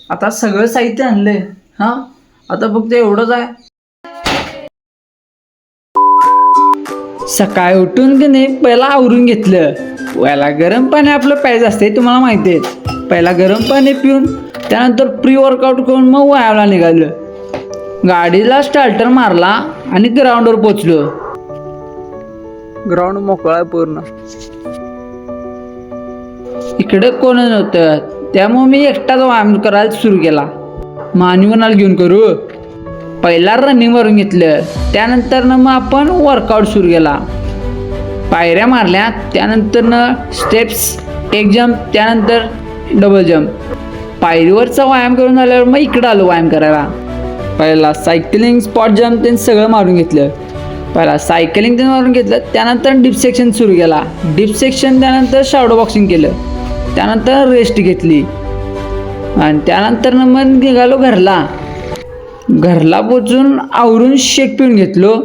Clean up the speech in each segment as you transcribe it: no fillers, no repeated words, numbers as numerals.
आता सगळं साहित्य आणलंय. हा, आता फक्त एवढंच आहे. सकाळी उठून की नाही पहिला आवरून घेतलं. पहिला गरम पाणी आपलं प्यायचं असते, तुम्हाला माहिती आहे. पहिला गरम पाणी पिऊन त्यानंतर प्री वर्कआउट करून मग व्यायामाला निघालं. गाडीला स्टार्टर मारला आणि ग्राउंडवर पोचलो. ग्राउंड मोकळा आहे पूर्ण. इकडे कोण नव्हतं, त्यामुळे मी एकटाच व्यायाम करायला सुरू केला. मान्यवनाला घेऊन करू. पहिला रनिंग मारून घेतलं, त्यानंतर मग आपण वर्कआउट सुरू केला. पायऱ्या मारल्या, त्यानंतर स्टेप्स, एक जंप, त्यानंतर डबल जंप. पायरीवरचा व्यायाम करून झाल्यावर मग इकडं आलो व्यायाम करायला. पहिला सायकलिंग, स्पॉट जंप ते सगळं मारून घेतलं. पहिला सायकलिंग ते मारून घेतलं, त्यानंतर डिप सेक्शन सुरू केला. डिप सेक्शन त्यानंतर शॅडो बॉक्सिंग केलं, त्यानंतर रेस्ट घेतली आणि त्यानंतर मग निघालो घरला. घरला पोचून आवरून शेक पिऊन घेतलो.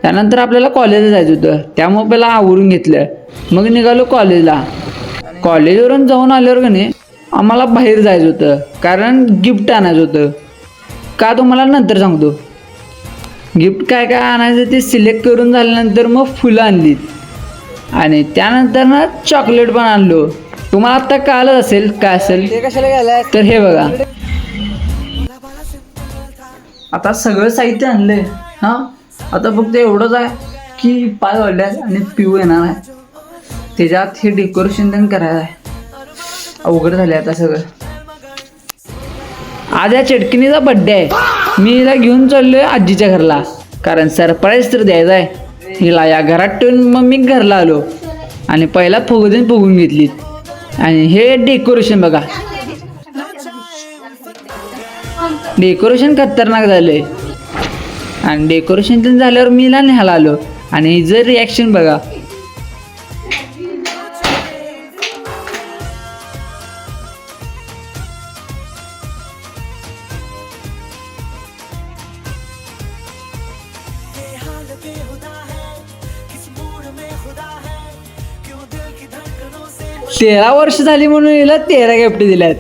त्यानंतर आपल्याला कॉलेजला जायचं होतं, त्यामुळे पहिला आवरून घेतलं. मग निघालो कॉलेजला. कॉलेजवरून जाऊन आल्यावर का नाही आम्हाला बाहेर जायचं होतं, कारण गिफ्ट आणायचं होतं. का तुम्हाला नंतर सांगतो. गिफ्ट काय काय आणायचं ते सिलेक्ट करून झाल्यानंतर मग फुलं आणलीत आणि त्यानंतर चॉकलेट पण आणलो. तुम्हाला आत्ता कळलं असेल काय असेल ते कशाला गेलाय? तर हे बघा. आता सगळं साहित्य आणलंय. हा, आता फक्त एवढंच आहे की पाय वाढल्यात आणि पिऊ येणार आहे. त्याच्यात हे डेकोरेशन पण करायचं आहे. अवघड झाले आता सगळं. आज या चटकिनीचा बड्डे आहे. मी हिला घेऊन चाललोय आजीच्या घरला, कारण सरप्राईज तर द्यायचा आहे हिला. या घरात ठेवून मग मी घरला आलो आणि पहिला फुगून घेतली. आणि हे डेकोरेशन बघा, डेकोरेशन खतरनाक झालंय. आणि डेकोरेशन झाल्यावर मी हिला न्यायला आलो आणि हिचं रिॲक्शन बघा. तेरा वर्ष झाली म्हणून हिला 13 गिफ्ट दिल्यात.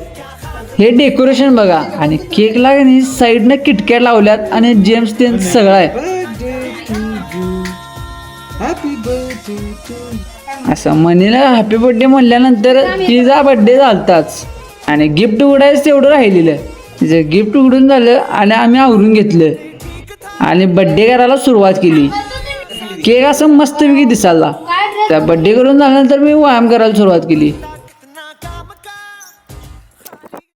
हे डेकोरेशन बघा. आणि केकला साईडनं किटकॅट लावल्यात आणि जेम्स ते सगळं आहे. असं मनीला हॅपी बर्थडे म्हणल्यानंतर तिचा बर्थडे झालताच. आणि गिफ्ट उघडायचं तेवढं राहिलेलं. तिचं गिफ्ट उघडून झालं आणि आम्ही आवरून घेतलं आणि बर्थडे करायला सुरुवात केली. केक असं मस्तपैकी दिसायला. त्या बर्थडे करून झाल्यानंतर मी व्यायाम करायला सुरुवात केली.